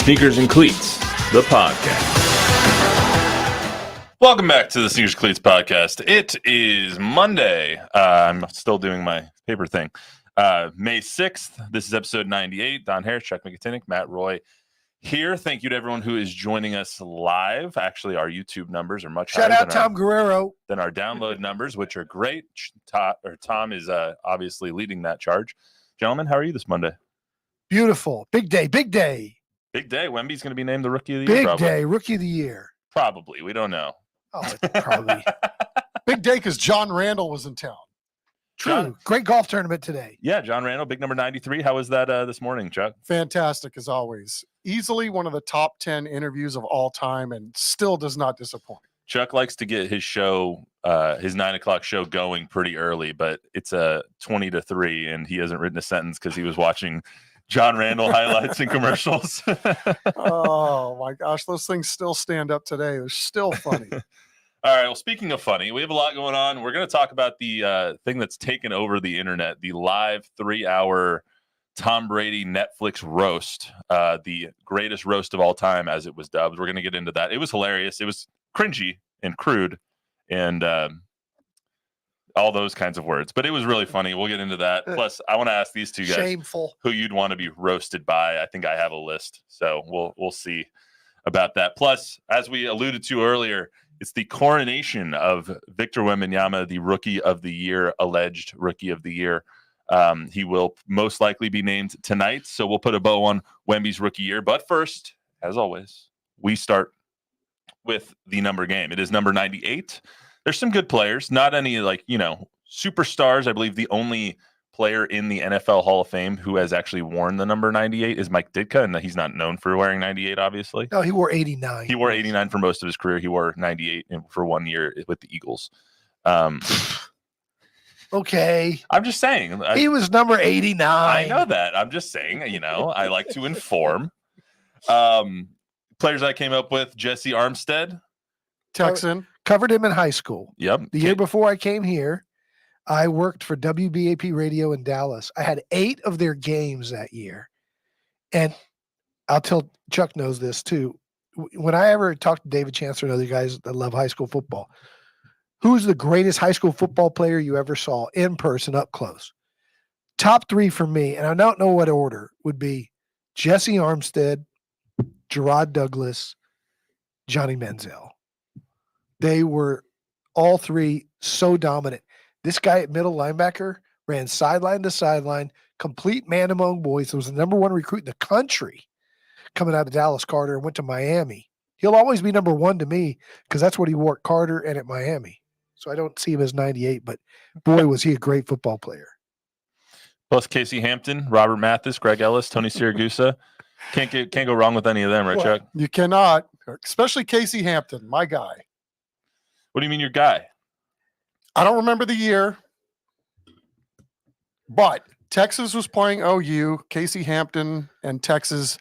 Sneakers and Cleats, the podcast. Welcome back to the Sneakers and Cleats podcast. It is Monday. I'm still doing my paper thing. May 6th. This is episode 98. Don Harris, Chuck Miketinac, Matt Roy here. Thank you to everyone who is joining us live. Actually, our YouTube numbers are much higher than our download numbers, which are great. Tom is obviously leading that charge. Gentlemen, how are you this Monday? Beautiful. Big day. Big day. Wemby's going to be named the Rookie of the Year. Big day. Rookie of the Year. Probably. We don't know. Oh, probably. Big day because John Randall was in town. True. Great golf tournament today. Yeah, John Randall, big number 93. How was that this morning, Chuck? Fantastic, as always. Easily one of the top 10 interviews of all time and still does not disappoint. Chuck likes to get his show, his 9 o'clock show going pretty early, but it's a 20 to 3, and he hasn't written a sentence because he was watching John Randall highlights and commercials. Oh, my gosh. Those things still stand up today. They're still funny. All right. Well, speaking of funny, we have a lot going on. We're going to talk about the thing that's taken over the internet, the live 3-hour Tom Brady Netflix roast, the greatest roast of all time, as it was dubbed. We're going to get into that. It was hilarious. It was cringy and crude and all those kinds of words, but it was really funny. We'll get into that. Plus, I want to ask these two guys Shameful. who you'd want to be roasted by. I think I have a list, so we'll see about that. Plus, as we alluded to earlier, it's the coronation of Victor Wembanyama, the Rookie of the Year, alleged Rookie of the Year. He will most likely be named tonight, so we'll put a bow on Wemby's Rookie Year. But first, as always, we start with the number game. It is number 98. There's some good players, not any superstars. I believe the only player in the NFL Hall of Fame who has actually worn the number 98 is Mike Ditka, and he's not known for wearing 98, obviously. No, he wore 89. He wore 89 for most of his career. He wore 98 for 1 year with the Eagles. Okay. I'm just saying. He was number 89. I know that. I'm just saying, I like to inform. Players I came up with, Jesse Armstead. Texan. Covered him in high school. Yep. The year before I came here, I worked for WBAP Radio in Dallas. I had 8 of their games that year. And I'll tell Chuck knows this too. When I ever talked to David Chancellor and other guys that love high school football, who's the greatest high school football player you ever saw in person up close? Top 3 for me, and I don't know what order, would be Jesse Armstead, Gerard Douglas, Johnny Manziel. They were all 3 so dominant. This guy at middle linebacker ran sideline to sideline, complete man among boys. He was the number 1 recruit in the country coming out of Dallas, Carter, and went to Miami. He'll always be number 1 to me because that's what he wore at Carter and at Miami. So I don't see him as 98, but boy, was he a great football player. Plus Casey Hampton, Robert Mathis, Greg Ellis, Tony Siragusa. Can't go wrong with any of them, right, Chuck? You cannot, especially Casey Hampton, my guy. What do you mean your guy? I don't remember the year, but Texas was playing OU, Casey Hampton and Texas.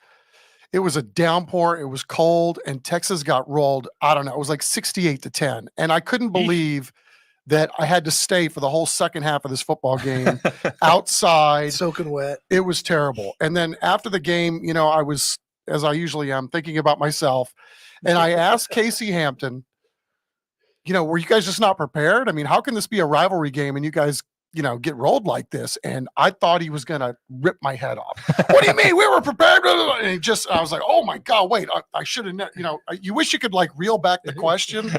It was a downpour. It was cold, and Texas got rolled. I don't know. It was like 68-10. And I couldn't believe that I had to stay for the whole second half of this football game outside. Soaking wet. It was terrible. And then after the game, I was, as I usually am, thinking about myself. And I asked Casey Hampton, were you guys just not prepared? I mean, how can this be a rivalry game and you guys, get rolled like this? And I thought he was going to rip my head off. What do you mean? We were prepared. And I was like, oh my God, wait, I should have, you wish you could reel back the question.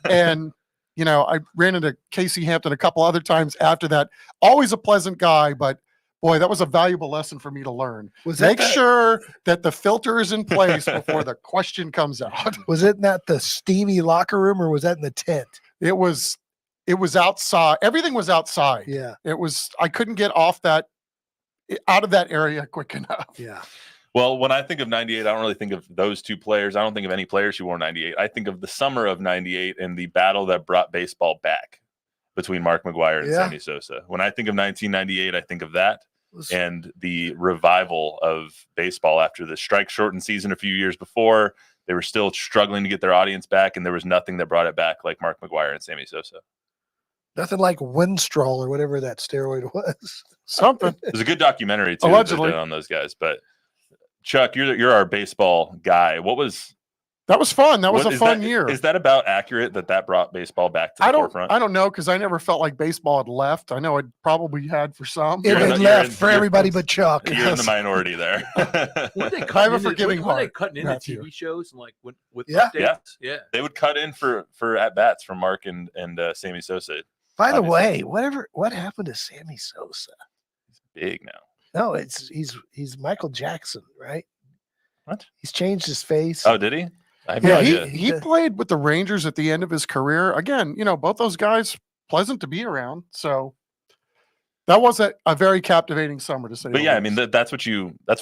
And, I ran into Casey Hampton a couple other times after that. Always a pleasant guy, but boy, that was a valuable lesson for me to learn. Make sure that the filter is in place before the question comes out. Was it in the steamy locker room or was that in the tent? It was outside. Everything was outside. Yeah. I couldn't get out of that area quick enough. Yeah. Well, when I think of 98, I don't really think of those 2 players. I don't think of any players who wore 98. I think of the summer of 98 and the battle that brought baseball back between Mark McGwire and Sammy Sosa. When I think of 1998, I think of that and the revival of baseball after the strike-shortened season a few years before. They were still struggling to get their audience back, and there was nothing that brought it back like Mark McGwire and Sammy Sosa. Nothing like Winstrol or whatever that steroid was. Something. There's a good documentary, too, allegedly on those guys, but Chuck, you're our baseball guy. That was fun. That was what a is fun that- year. Is that about accurate that brought baseball back to the forefront? I don't know, because I never felt like baseball had left. I know it probably had for some. It You're had in the- left you're in- for you're- everybody but Chuck. You're in the minority there. Were they I have cutting a into, forgiving were they heart, cutting into Matthew. TV shows and like with Yeah. updates? Yeah. They would cut in for at bats from Mark and Sammy Sosa. By the Obviously. way, what happened to Sammy Sosa? He's big now. No, he's Michael Jackson, right? What? He's changed his face. Oh, did he? I have no Yeah, idea. he played with the Rangers at the end of his career. Again, both those guys pleasant to be around. So that was a very captivating summer, to say. But the yeah, I least. mean that's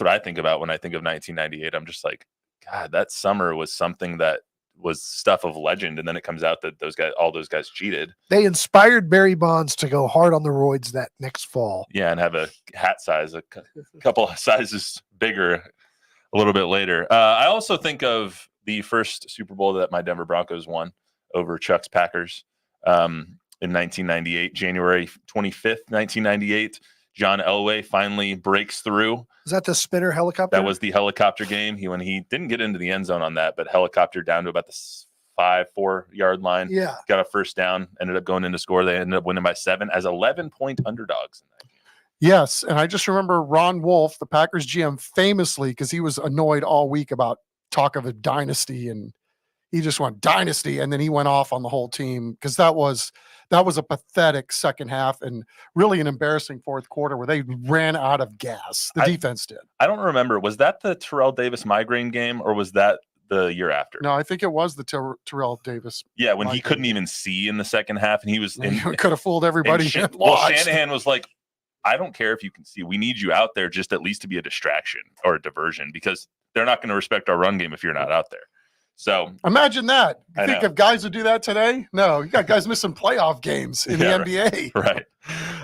what I think about when I think of 1998. I'm just like, God, that summer was something that was stuff of legend, and then it comes out that all those guys cheated. They inspired Barry Bonds to go hard on the roids that next fall. Yeah, and have a hat size a couple of sizes bigger a little bit later. I also think of the first Super Bowl that my Denver Broncos won over Chuck's Packers in 1998, January 25th, 1998. John Elway finally breaks through. Is that the spinner helicopter? That was the helicopter game. When he didn't get into the end zone on that, but helicopter down to about the 4 yard line. Yeah. Got a first down, ended up going in to score. They ended up winning by 7 as 11-point underdogs in that game. Yes, and I just remember Ron Wolf, the Packers GM, famously, because he was annoyed all week about talk of a dynasty, and he just went dynasty, and then he went off on the whole team, because that was a pathetic second half and really an embarrassing fourth quarter where they ran out of gas. The defense did. I don't remember. Was that the Terrell Davis migraine game, or was that the year after? No, I think it was the Terrell Davis. Yeah, when he migraine couldn't game. even see in the second half, and he was in. Could have fooled everybody. Well, Shanahan was like, I don't care if you can see. We need you out there just at least to be a distraction or a diversion, because they're not going to respect our run game if you're not out there. So imagine that. You I think know. of guys who do that today? No, you got guys missing playoff games in the NBA. Right.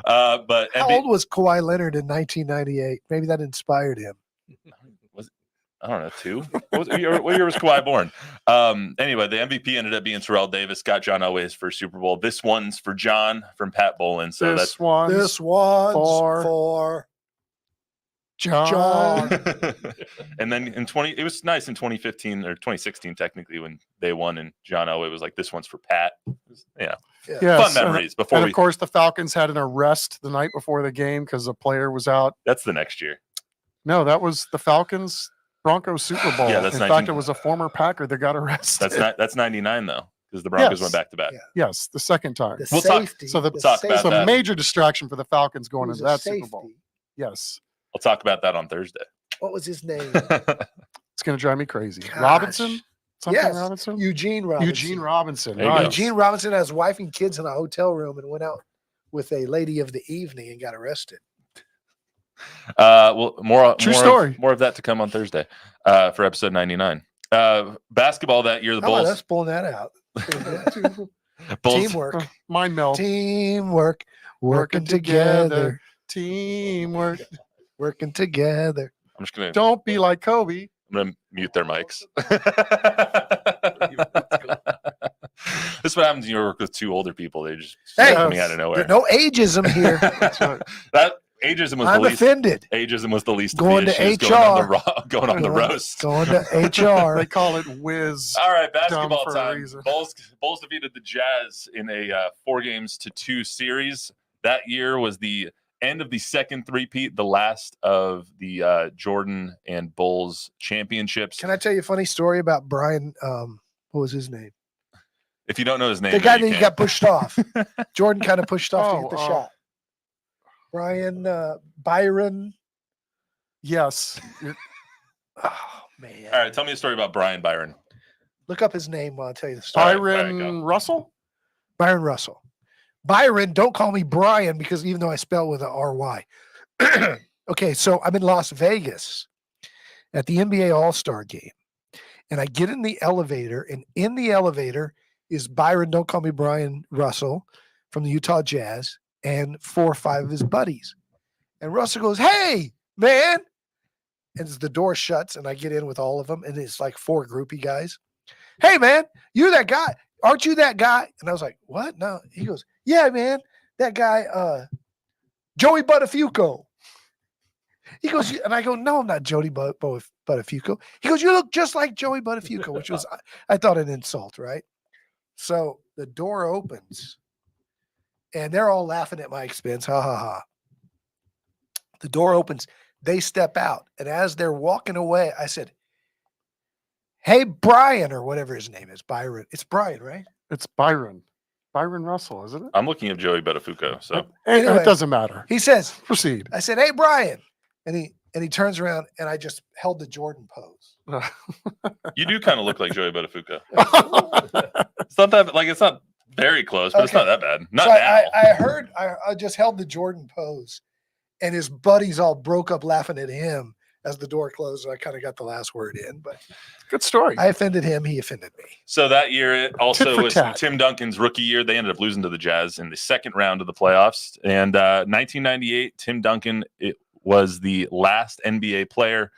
But How old was Kawhi Leonard in 1998? Maybe that inspired him. I don't know, 2. What year was Kawhi born? Anyway, the MVP ended up being Terrell Davis. Got John Elway his first Super Bowl. This one's for John from Pat Bolin. So This one's for John. And then it was nice in 2015 or 2016 technically when they won, and John Elway was like, "This one's for Pat." Yes, fun memories. Before and of course, the Falcons had an arrest the night before the game because a player was out. That's the next year. No, that was the Falcons Broncos Super Bowl. Yeah, that's in 19 fact, it was a former Packer that got arrested. That's 99 though, because the Broncos Yes. went back to back. Yeah. Yes, the second time. The We'll talk- safety. so the- the talk about It's a that. major distraction for the Falcons going Who's into a that Super Bowl. safety? Yes, I'll talk about that on Thursday. What was his name? it's going to drive me crazy. Gosh. Robinson? Something Yes, Robinson? Eugene Robinson. Eugene Robinson. There you go. Right. Eugene Robinson had his wife and kids in a hotel room and went out with a lady of the evening and got arrested. Well, more story. More of that to come on Thursday for episode 99. Basketball that year, the How about Bulls. us pulling that out? Bulls Teamwork. Mind melt. Teamwork. Working Working together. together. Teamwork. Working together. I'm just gonna Don't be like Kobe. I'm gonna mute their mics. This is what happens when you work with 2 older people. They just start Hey, coming out of nowhere. There's no ageism here. That's right. That ageism was I'm the least. offended. Ageism was the least. Going of the to issues HR. going on the roast. Going to HR. They call it whiz. All right, basketball for a time. reason. Bulls defeated the Jazz in a 4-2 series. That year was the end of the second three-peat, the last of the Jordan and Bulls championships. Can I tell you a funny story about Brian? What was his name? If you don't know his name, The guy then that you got pushed off. Jordan kind of pushed off to hit the Oh, shot. Brian Byron. Yes. Oh man! All right, tell me a story about Brian Byron. Look up his name while I tell you the story. Byron go. Russell? Byron Russell. Byron, don't call me Brian because even though I spell with a R-Y. Okay, so I'm in Las Vegas at the NBA All-Star game. And I get in the elevator, and in the elevator is Byron, don't call me Brian Russell, from the Utah Jazz, and 4 or 5 of his buddies. And Russell goes, "Hey, man." And as the door shuts, and I get in with all of them, and it's like 4 groupie guys. "Hey, man, you're that guy. Aren't you that guy?" And I was like, "What?" No. He goes, "Yeah, man, that guy, Joey Buttafuoco." He goes, and I go, no, I'm not Jody Buttafuoco. He goes, you look just like Joey Buttafuoco, which was, I thought, an insult, right? So the door opens, and they're all laughing at my expense. Ha, ha, ha. The door opens. They step out. And as they're walking away, I said, hey, Brian, or whatever his name is, Byron. It's Brian, right? It's Byron Russell, isn't it? I'm looking at Joey Buttafuoco. So Anyway, it doesn't matter. He says, Proceed. I said, hey, Brian. And he turns around, and I just held the Jordan pose. you do kind of look like Joey Buttafuoco. It's not that it's not very close, but it's not that bad. Not So now. I just held the Jordan pose, and his buddies all broke up laughing at him as the door closed. And I kind of got the last word in, but Good story. I offended him. He offended me. So that year, it also Tit for was tat. Tim Duncan's rookie year. They ended up losing to the Jazz in the second round of the playoffs. And 1998, Tim Duncan, it was the last NBA player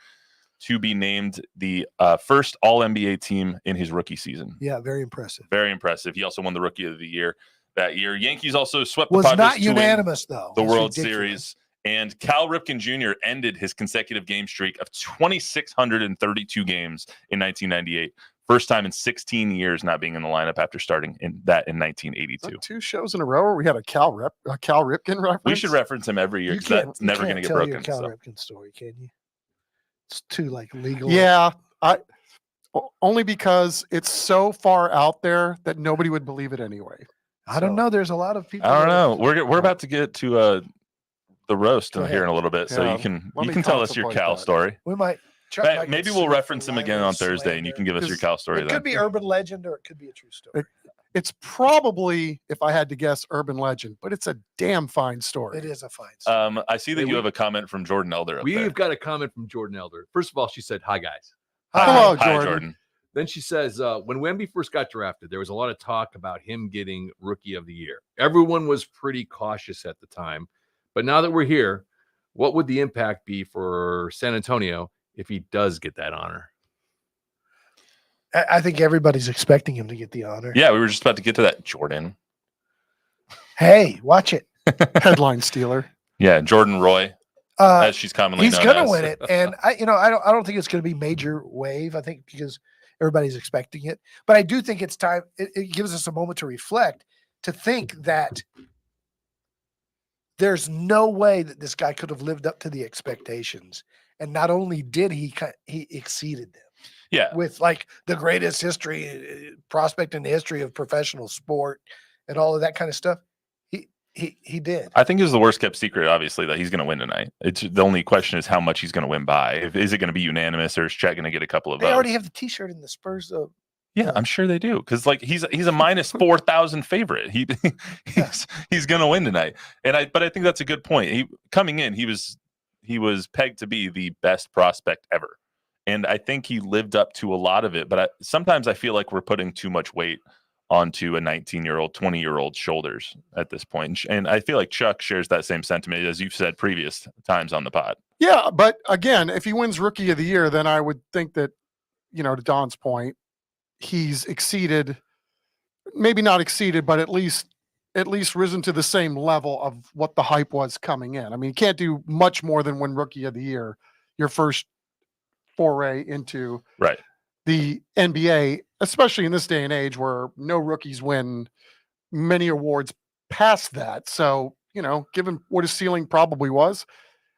to be named the first All-NBA team in his rookie season. Yeah, very impressive. Very impressive. He also won the Rookie of the Year that year. Yankees also swept Was the Padres not to win unanimous, though. the That's World ridiculous. Series. And Cal Ripken Jr. ended his consecutive game streak of 2,632 games in 1998. First time in 16 years not being in the lineup after starting in 1982. 2 shows in a row where we had a Cal Ripken reference. We should reference him every year You because can't, that's never going to get broken. Your Cal so. Ripken story, can you? It's too legal. Yeah, only because it's so far out there that nobody would believe it anyway. I don't know. There's a lot of people. I don't that- know. We're about to get to the roast Go here in a little bit, so Yeah, you can let me tell us your contemplate Cal that. story. We might. Chuck But might maybe get we'll sued reference for him again libel on Thursday, and you slander. can give us your Because Cal story It then. could be urban legend or it could be a true story. It's probably, if I had to guess, urban legend, but it's a damn fine story. It is a fine story. I see that Hey, you have a comment from Jordan Elder up We've there. got a comment from Jordan Elder. First of all, she said, "Hi guys." Hello, Hi, Jordan. Then she says, when Wemby first got drafted, there was a lot of talk about him getting Rookie of the Year. Everyone was pretty cautious at the time. But now that we're here, what would the impact be for San Antonio if he does get that honor? I think everybody's expecting him to get the honor. Yeah, we were just about to get to that, Jordan. Hey, watch it. Headline stealer. Yeah, Jordan Roy, as she's commonly He's known going to as. win it, and I don't think it's going to be major wave. I think because everybody's expecting it, but I do think it's time. It gives us a moment to reflect, to think that there's no way that this guy could have lived up to the expectations, and not only did he exceeded them. Yeah, With the greatest prospect in the history of professional sport and all of that kind of stuff. He did. I think it's the worst kept secret, obviously, that he's going to win tonight. It's the only question is how much he's going to win by. Is it going to be unanimous, or is Chet going to get a couple of They votes? already have the T-shirt in the Spurs. Yeah, I'm sure they do, because he's a minus 4,000 favorite. He's going to win tonight, but I think that's a good point. Coming in, he was pegged to be the best prospect ever, and I think he lived up to a lot of it. But sometimes I feel like we're putting too much weight onto a 19-year-old, 20-year-old shoulders at this point. And I feel like Chuck shares that same sentiment, as you've said previous times on the pod. Yeah, but again, if he wins Rookie of the Year, then I would think that, to Don's point, he's exceeded, maybe not exceeded, but at least risen to the same level of what the hype was coming in. I mean, you can't do much more than win Rookie of the Year, your first foray into Right. the NBA, especially in this day and age where no rookies win many awards past that. So, given what his ceiling probably was,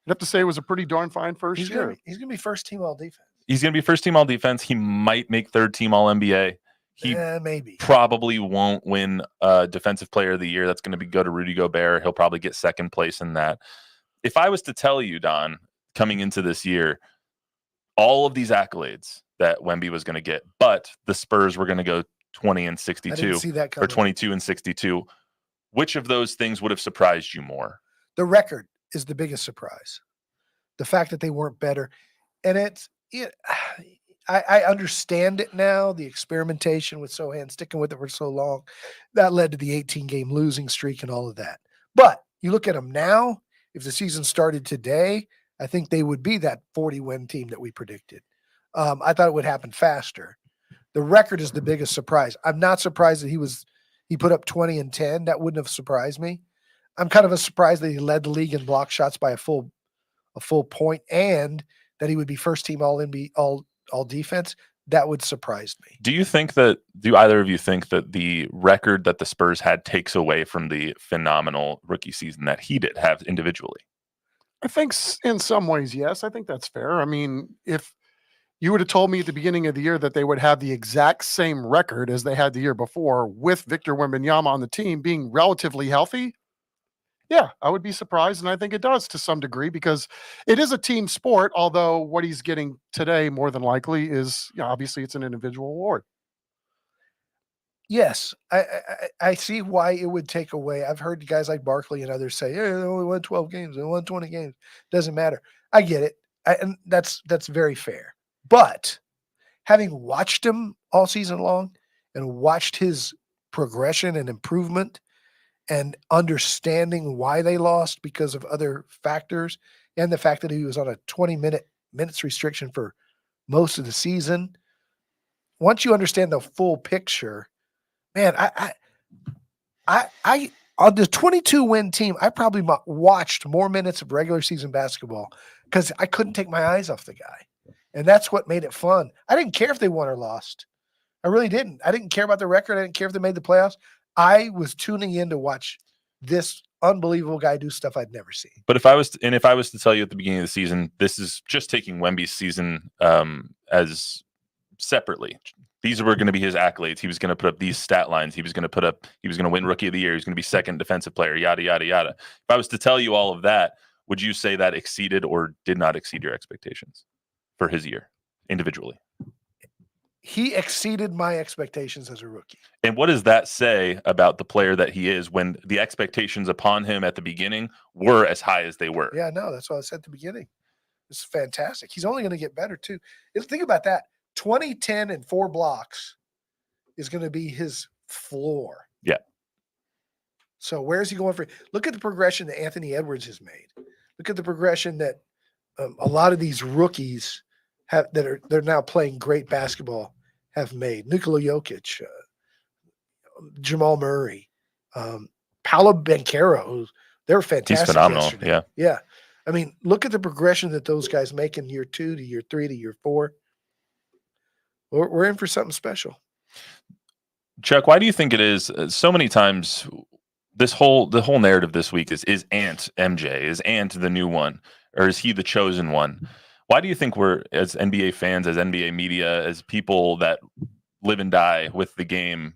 I'd have to say it was a pretty darn fine first He's year. going to be first team all defense. He's going to be first team all defense. He might make third team all NBA. He Maybe. probably won't win defensive player of the year. That's going to go to Rudy Gobert. He'll probably get second place in that. If I was to tell you, Don, coming into this year, all of these accolades that Wemby was going to get, but the Spurs were going to go 20 and I didn't 62 see that or coming. 22 and 62. Which of those things would have surprised you more? The record is the biggest surprise. The fact that they weren't better. And I understand it now, the experimentation with Sohan, sticking with it for so long. That led to the 18-game losing streak and all of that. But you look at them now, if the season started today, I think they would be that 40-win team that we predicted. I thought it would happen faster. The record is the biggest surprise. I'm not surprised that he put up 20 and 10. That wouldn't have surprised me. I'm kind of surprised that he led the league in block shots by a full a full point and that he would be first team all NBA, all defense, that would surprise me. Do either of you think that the record that the Spurs had takes away from the phenomenal rookie season that he did have individually? I think in some ways, yes. I think that's fair. I mean, if you would have told me at the beginning of the year that they would have the exact same record as they had the year before with Victor Wembanyama on the team being relatively healthy, yeah, I would be surprised. And I think it does to some degree because it is a team sport, although what he's getting today more than likely is obviously it's an individual award. Yes, I see why it would take away. I've heard guys like Barkley and others say, "Hey, they only won 12 games, they won 20 games. Doesn't matter." I get it, and that's very fair. But having watched him all season long and watched his progression and improvement, and understanding why they lost because of other factors, and the fact that he was on a 20 minutes restriction for most of the season. Once you understand the full picture. Man, I on the 22 win team, I probably watched more minutes of regular season basketball because I couldn't take my eyes off the guy. And that's what made it fun. I didn't care if they won or lost. I really didn't. I didn't care about the record. I didn't care if they made the playoffs. I was tuning in to watch this unbelievable guy do stuff I'd never seen. But if I was to tell you at the beginning of the season, this is just taking Wemby's season as separately. These were going to be his accolades. He was going to put up these stat lines. He was going to win Rookie of the Year. He was going to be second defensive player, yada, yada, yada. If I was to tell you all of that, would you say that exceeded or did not exceed your expectations for his year individually? He exceeded my expectations as a rookie. And what does that say about the player that he is when the expectations upon him at the beginning were as high as they were? Yeah, no, that's what I said at the beginning. It's fantastic. He's only going to get better too. Think about that. 20, 10, and 4 blocks is going to be his floor. Yeah. So where's he going for? Look at the progression that Anthony Edwards has made. Look at the progression that a lot of these rookies have they're now playing great basketball have made. Nikola Jokic, Jamal Murray, Paolo Banchero, they're fantastic. He's phenomenal. Yesterday. Yeah. Yeah. I mean, look at the progression that those guys make in year 2 to year 3 to year 4. We're in for something special. Chuck, why do you think it is so many times the whole narrative this week is Ant MJ? Is Ant the new one? Or is he the chosen one? Why do you think we're, as NBA fans, as NBA media, as people that live and die with the game,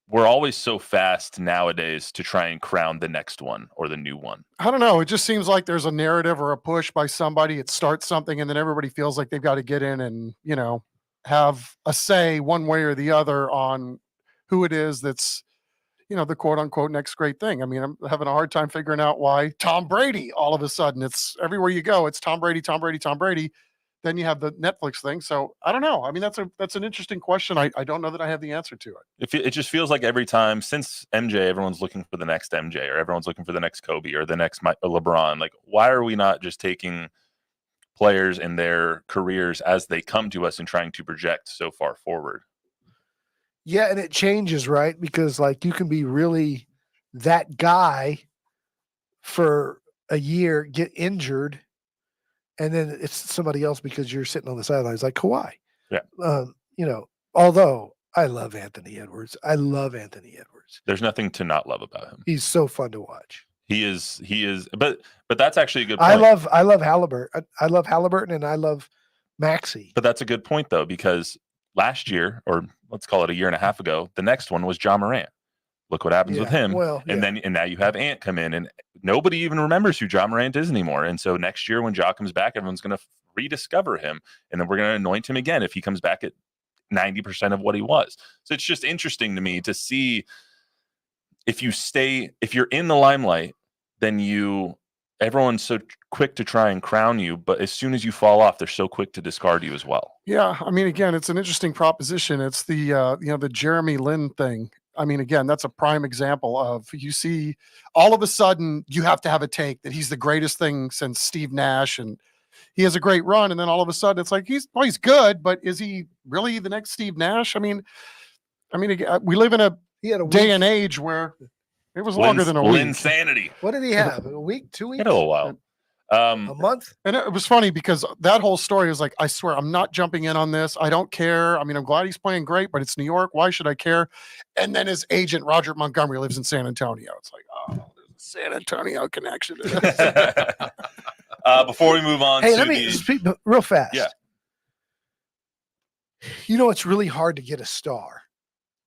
we're always so fast nowadays to try and crown the next one or the new one? I don't know. It just seems like there's a narrative or a push by somebody. It starts something and then everybody feels like they've got to get in and, have a say one way or the other on who it is that's, the quote unquote next great thing. I mean, I'm having a hard time figuring out why Tom Brady, all of a sudden, it's everywhere you go. It's Tom Brady, Tom Brady, Tom Brady. Then you have the Netflix thing. So I don't know. I mean, that's an interesting question. I don't know that I have the answer to it. It just feels like every time since MJ, everyone's looking for the next MJ or everyone's looking for the next Kobe or the next LeBron. Like, why are we not just taking players and their careers as they come to us and trying to project so far forward? Yeah, and it changes, right? Because you can be really that guy for a year, get injured, and then it's somebody else because you're sitting on the sidelines like Kawhi. Yeah. Although I love Anthony Edwards. There's nothing to not love about him. He's so fun to watch. He is, but that's actually a good point. I love Halliburton. I love Halliburton and I love Maxey. But that's a good point though, because last year, or let's call it a year and a half ago, the next one was Ja Morant. Look what happens with him. Well, and now you have Ant come in, and nobody even remembers who Ja Morant is anymore. And so next year when Ja comes back, everyone's going to rediscover him, and then we're going to anoint him again if he comes back at 90% of what he was. So it's just interesting to me to see if you're in the limelight, then everyone's so quick to try and crown you, but as soon as you fall off, they're so quick to discard you as well. Yeah, I mean, again, it's an interesting proposition. It's the the Jeremy Lin thing. I mean, again, that's a prime example of you see all of a sudden you have to have a take that he's the greatest thing since Steve Nash, and he has a great run, and then all of a sudden it's like he's good, but is he really the next Steve Nash? I mean, again, we live in a day and age where it was longer than a week. Insanity. What did he have? A week, 2 weeks? He had a little while. A month? And it was funny because that whole story was like, I swear, I'm not jumping in on this. I don't care. I mean, I'm glad he's playing great, but it's New York. Why should I care? And then his agent, Roger Montgomery, lives in San Antonio. It's like, oh, there's a San Antonio connection. Before we move on Hey, to let me the speak real fast. Yeah. You know, it's really hard to get a star,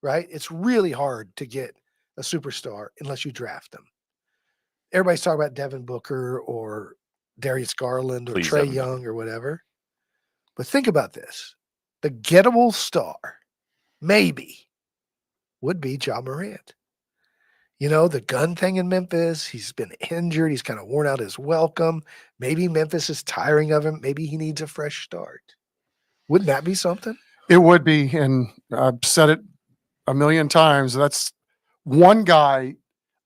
right? It's really hard to get a superstar unless you draft them. Everybody's talking about Devin Booker or Darius Garland or Please, Trae Devin Young or whatever. But think about this. The gettable star, maybe, would be Ja Morant. You know, the gun thing in Memphis, he's been injured. He's kind of worn out his welcome. Maybe Memphis is tiring of him. Maybe he needs a fresh start. Wouldn't that be something? It would be. And I've said it a million times. That's one guy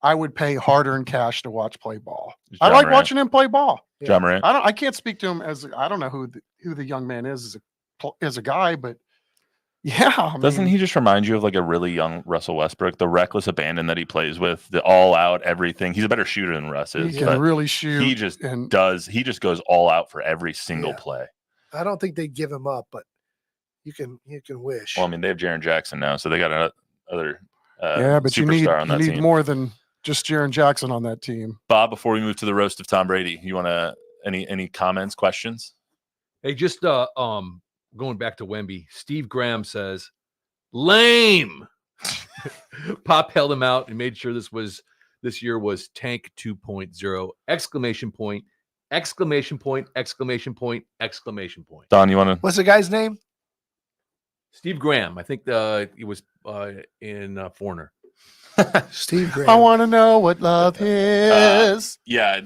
I would pay hard-earned cash to watch play ball. I like watching him play ball. Ja Morant. I can't speak to him I don't know who the young man is as a guy, but yeah. Doesn't he just remind you of like a really young Russell Westbrook? The reckless abandon that he plays with, the all out everything. He's a better shooter than Russ is. He can really shoot. He just goes all out for every single play. I don't think they'd give him up, but you can wish. Well, I mean, they have Jaren Jackson now, so they got another but superstar on that you need team. more than just Jaren Jackson on that team. Bob, before we move to the roast of Tom Brady, you want to any comments, questions? Hey, just going back to Wemby, Steve Graham says, lame. Pop held him out and made sure this year was Tank 2.0! Exclamation point, exclamation point, exclamation point, exclamation point. Don, you want to? What's the guy's name? Steve Graham. I think he was in Foreigner. Steve Graham. I want to know what love is. Yeah,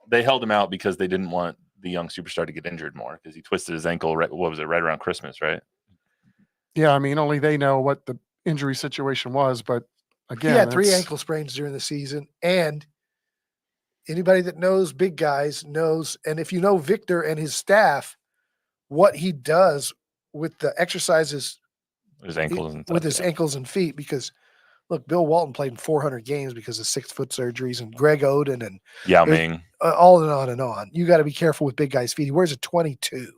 they held him out because they didn't want the young superstar to get injured more because he twisted his ankle. Right around Christmas, right? Yeah, I mean, only they know what the injury situation was. But again, he had 3 ankle sprains during the season, and anybody that knows big guys knows. And if you know Victor and his staff, what he does with the exercises, his ankles and with his ankles and feet, because look, Bill Walton played in 400 games because of 6-foot surgeries, and Greg Oden and Yao Ming, all and on and on. You got to be careful with big guys' feet. He wears a 22,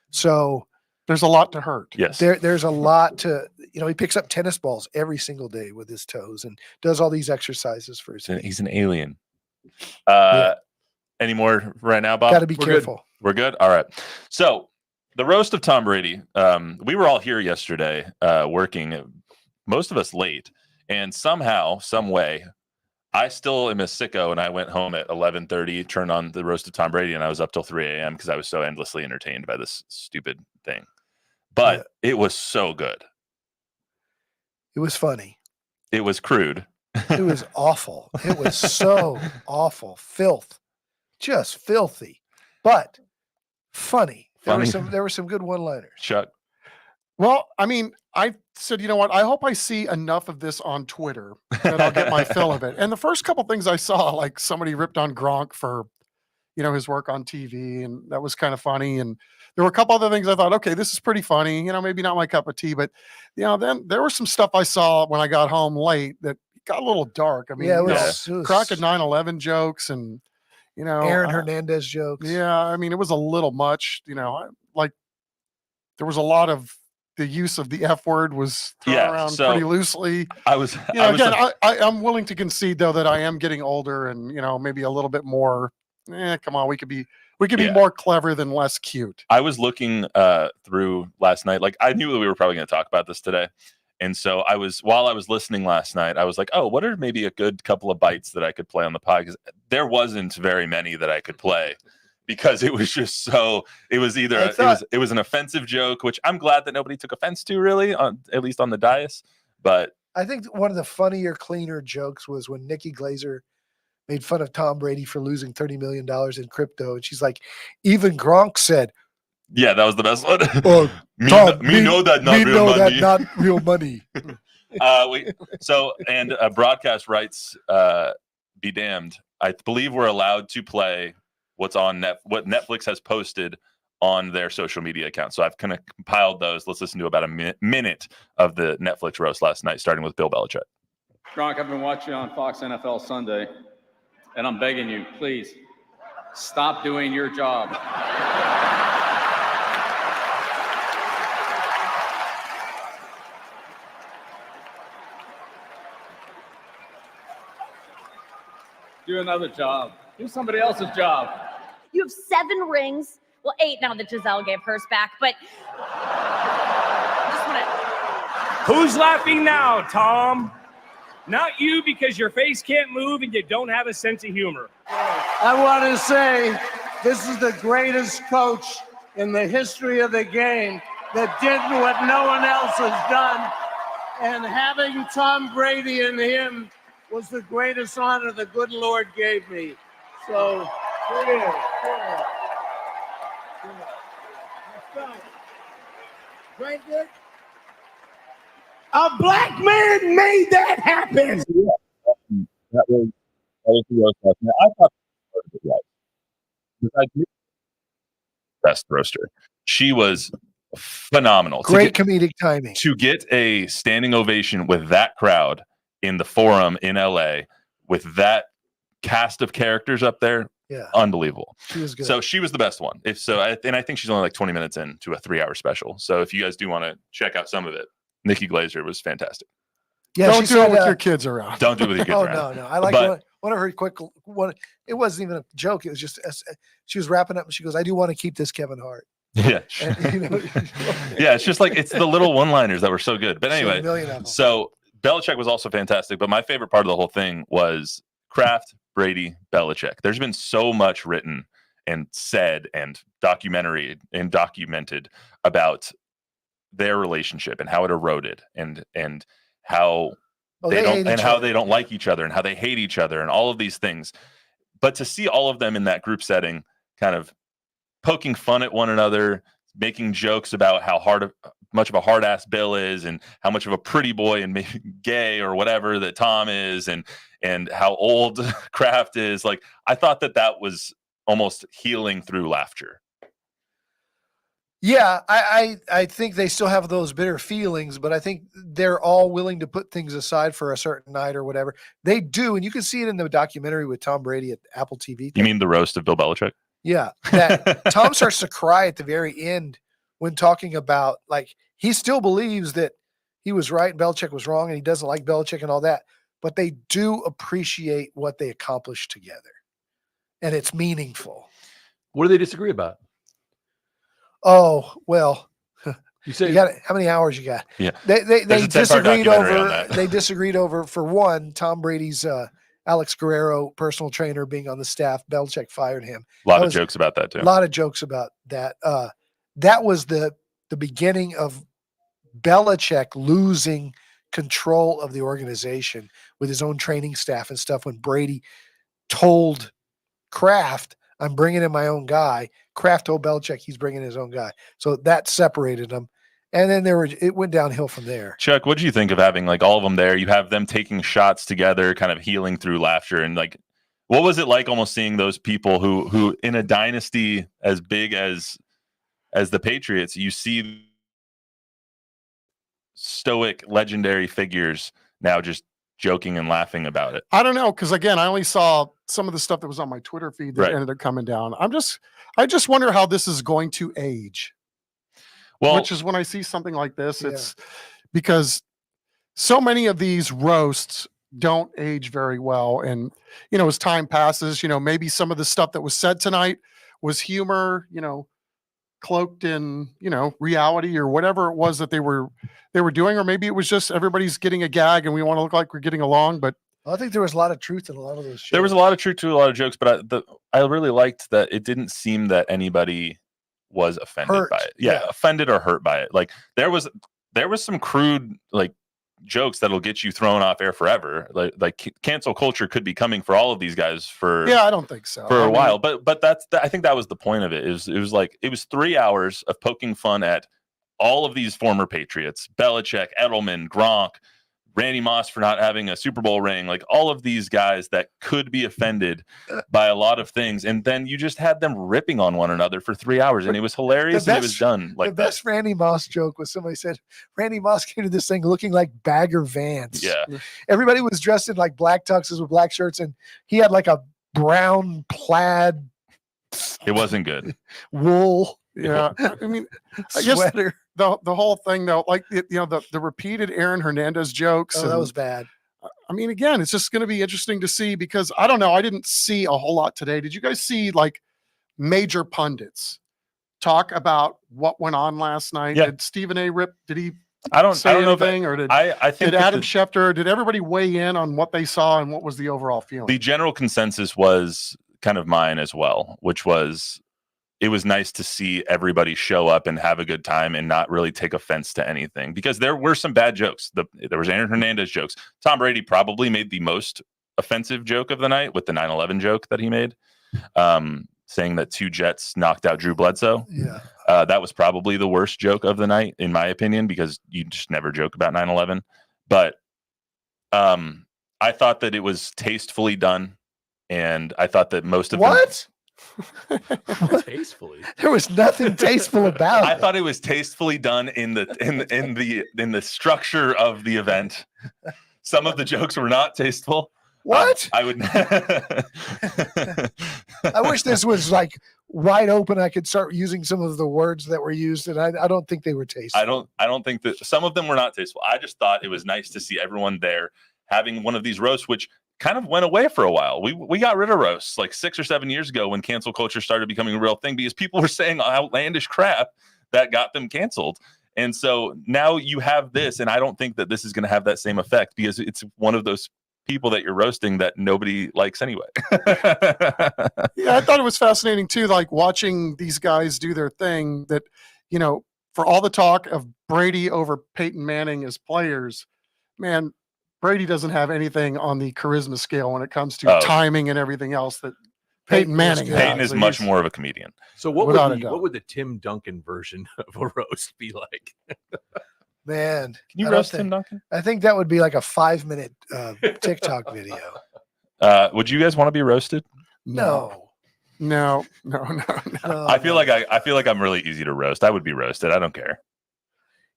so there's a lot to hurt. Yes, there's a lot to. He picks up tennis balls every single day with his toes and does all these exercises for his feet. He's an alien. Any more right now, Bob? Got to be careful. Good. We're good. All right. So the roast of Tom Brady. We were all here yesterday, working. Most of us late. And somehow, some way, I still am a sicko, and I went home at 11:30, turned on the roast of Tom Brady, and I was up till 3 a.m. because I was so endlessly entertained by this stupid thing. But it was so good. It was funny. It was crude. It was awful. It was so awful. Filth. Just filthy. But funny. There were some good one-liners. Chuck. Well, I mean, I said, you know what? I hope I see enough of this on Twitter that I'll get my fill of it. And the first couple things I saw, like somebody ripped on Gronk for, his work on TV, and that was kind of funny. And there were a couple other things I thought, okay, this is pretty funny. Maybe not my cup of tea, but then there was some stuff I saw when I got home late that got a little dark. I mean, it was Crockett 9/11 jokes and Aaron Hernandez jokes. Yeah, I mean, it was a little much. Like there was a lot of. The use of the F word was thrown around pretty loosely. I'm willing to concede though that I am getting older and maybe a little bit more. Come on, we could be more clever than less cute. I was looking through last night. Like I knew that we were probably going to talk about this today, and so while I was listening last night, I was like, oh, what are maybe a good couple of bites that I could play on the pod? Because there wasn't very many that I could play. Because it was just so, it was either it was an offensive joke, which I'm glad that nobody took offense to, really, at least on the dais. But I think one of the funnier, cleaner jokes was when Nikki Glaser made fun of Tom Brady for losing $30 million in crypto, and she's like, even Gronk said, "Yeah, that was the best one." Me know that not real money. And broadcast rights be damned. I believe we're allowed to play what's on what Netflix has posted on their social media account. So I've kind of compiled those. Let's listen to about a minute of the Netflix roast last night, starting with Bill Belichick. Gronk, I've been watching you on Fox NFL Sunday, and I'm begging you, please, Stop doing your job. Do another job. Do somebody else's job. You have 7 rings. Well, 8 now that Giselle gave hers back, but just want to. Who's laughing now, Tom? Not you, because your face can't move and you don't have a sense of humor. I want to say this is the greatest coach in the history of the game that did what no one else has done. And having Tom Brady and him was the greatest honor the good Lord gave me. So, here. Right there. A black man made that happen. That was the roast last night. I thought it was right. Best roaster. She was phenomenal. Great comedic timing. To get a standing ovation with that crowd in the Forum in LA with that cast of characters up there, Yeah, unbelievable. she was good. So she was the best one. If so, and I think she's only like 20 minutes into a 3-hour special. So if you guys do want to check out some of it, Nikki Glaser was fantastic. yeah, Don't she do it said, with your kids around. Don't do it with your kids oh around. no, I like But- one of her quick one. It wasn't even a joke. It was just she was wrapping up and she goes, "I do want to keep this Kevin Hart." Yeah. And, you know, Yeah, it's just like it's the little one-liners that were so good. But so a anyway, million of them. so Belichick was also fantastic, but my favorite part of the whole thing was Kraft, Brady, Belichick. There's been so much written and said and documented about their relationship and how it eroded and how they don't hate and each how other. they don't like each other and how they hate each other and all of these things. But to see all of them in that group setting, kind of poking fun at one another, making jokes about how much of a hard ass Bill is and how much of a pretty boy and maybe gay or whatever that Tom is and how old Kraft is. Like, I thought that was almost healing through laughter. Yeah, I think they still have those bitter feelings, but I think they're all willing to put things aside for a certain night or whatever. They do, and you can see it in the documentary with Tom Brady at Apple TV. You mean the roast of Bill Belichick? Yeah, that Tom starts to cry at the very end when talking about, like, he still believes that he was right and Belichick was wrong and he doesn't like Belichick and all that, but they do appreciate what they accomplished together, and it's meaningful. What do they disagree about? Oh, well, You say you got how many hours you got? Yeah. They There's a 10-part disagreed documentary on over that. they disagreed over, for one, Tom Brady's Alex Guerrero personal trainer being on the staff. Belichick fired him. A lot That of was- jokes about that too. A lot of jokes about that. That was the beginning of Belichick losing control of the organization with his own training staff and stuff. When Brady told Kraft, "I'm bringing in my own guy," Kraft told Belichick he's bringing his own guy. So that separated them, and then it went downhill from there. Chuck, what do you think of having like all of them there? You have them taking shots together, kind of healing through laughter, and like, what was it like almost seeing those people who in a dynasty as big as the Patriots, you see stoic, legendary figures now just joking and laughing about it? I don't know, because again, I only saw some of the stuff that was on my Twitter feed that Right. ended up coming down. I just wonder how this is going to age. Well, Which is when I see something like this, Yeah. it's because so many of these roasts don't age very well. And, as time passes, maybe some of the stuff that was said tonight was humor, cloaked in, reality or whatever it was that they were doing. Or maybe it was just everybody's getting a gag and we want to look like we're getting along. But I think there was a lot of truth in a lot of those shows. there was a lot of truth to a lot of jokes, but I really liked that it didn't seem that anybody was offended Hurt, by it. Yeah, yeah. offended or hurt by it. Like there was some crude like jokes that'll get you thrown off air forever. Like cancel culture could be coming for all of these guys for yeah, I don't think so. for I a mean, while. But I think that was the point of it. It was 3 hours of poking fun at all of these former Patriots: Belichick, Edelman, Gronk, Randy Moss for not having a Super Bowl ring, like all of these guys that could be offended by a lot of things. And then you just had them ripping on one another for 3 hours, and it was hilarious and it was best- done like the best Randy Moss joke was somebody said Randy Moss came to this thing looking like Bagger Vance. that. Yeah. Everybody was dressed in like black tuxes with black shirts, and he had like a brown plaid It wasn't good. Wool Yeah, I mean, I guess sweater. the whole thing though, like the repeated Aaron Hernandez jokes. Oh, that and, was bad. I mean, again, it's just going to be interesting to see because I don't know. I didn't see a whole lot today. Did you guys see like major pundits talk about what went on last night? Yeah. Did Stephen A. Rip? Did he I don't say know if anything, or did I think did that Adam Schefter? Did everybody weigh in on what they saw and what was the overall feeling? the general consensus was kind of mine as well, which was it was nice to see everybody show up and have a good time and not really take offense to anything, because there were some bad jokes. There was Aaron Hernandez jokes. Tom Brady probably made the most offensive joke of the night with the 9/11 joke that he made, saying that 2 Jets knocked out Drew Bledsoe. Yeah. That was probably the worst joke of the night, in my opinion, because you just never joke about 9/11. But I thought that it was tastefully done, and I thought that most of them, What? Tastefully. There was nothing tasteful about I it. thought it was tastefully done in the structure of the event. Some of the jokes were not tasteful. What? I would. I wish this was like wide open. I could start using some of the words that were used, and I don't think they were tasteful. I don't think that some of them were not tasteful. I just thought it was nice to see everyone there having one of these roasts, which kind of went away for a while. We got rid of roasts like 6 or 7 years ago when cancel culture started becoming a real thing, because people were saying outlandish crap that got them canceled. And so now you have this, and I don't think that this is going to have that same effect, because it's one of those people that you're roasting that nobody likes anyway. Yeah, I thought it was fascinating too, like watching these guys do their thing. That, for all the talk of Brady over Peyton Manning as players, man, Brady doesn't have anything on the charisma scale when it comes to timing and everything else that Peyton Manning has. Peyton is So much he's- more of a comedian. So what Without a would doubt. what would the Tim Duncan version of a roast be like? Man, Can you I don't roast Tim think- Duncan? I think that would be like a 5-minute TikTok video. Would you guys want to be roasted? No. No. I feel like I'm really easy to roast. I would be roasted. I don't care.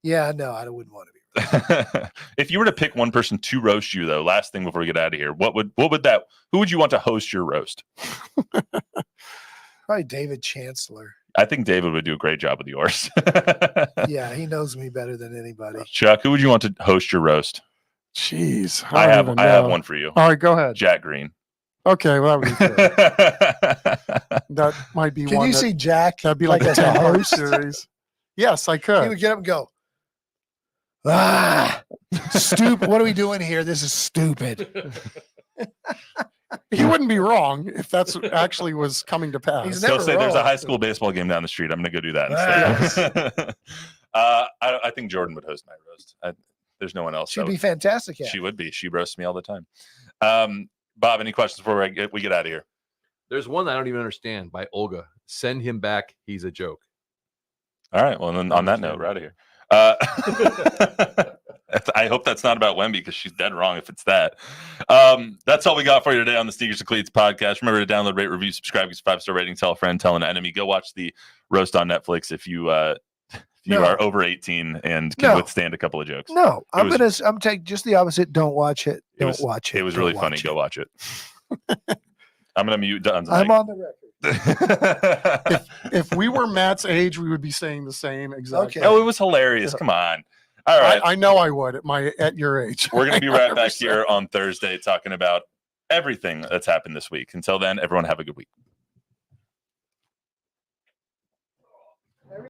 Yeah, no, I wouldn't want to be. If you were to pick one person to roast you, though, last thing before we get out of here, who would you want to host your roast? Probably David Chancellor. I think David would do a great job with yours. Yeah, he knows me better than anybody. Chuck, who would you want to host your roast? Jeez. I don't have even I have know. one for you. All right, go ahead. Jack Green. Okay, well, that would be good. That might be Can one. you see Jack? That'd be like a as a 10-part host? series. Yes, I He could. would get up and go, stupid. What are we doing here? This is stupid. He wouldn't be wrong if that's actually was coming to pass. He's They'll never say there's a wrong. high school baseball game down the street. I'm going to go do that instead. I think Jordan would host my roast. There's no one else. She'd be fantastic at She it. would be. She roasts me all the time. Bob, any questions before we get out of here? There's one I don't even understand by Olga. Send him back. He's a joke. All right. Well, then on that note, we're out of here. I hope that's not about Wemby, because she's dead wrong if it's that. That's all we got for you today on the Sneakers and Cleats podcast. Remember to download, rate, review, subscribe, give us a 5-star rating, tell a friend, tell an enemy. Go watch the roast on Netflix if you No. are over 18 and can No. withstand a couple of jokes. No, I'm was- taking just the opposite. Don't watch it. It Don't was- watch it. It was Don't really funny. watch Go it. watch it. I'm gonna mute Don's I'm mic. on the record. If we were Matt's age, we would be saying the same exactly. Okay. Oh, it was hilarious. Come on. All right. I know I would at your age. We're going to be right back 100%. here on Thursday talking about everything that's happened this week. Until then, everyone have a good week.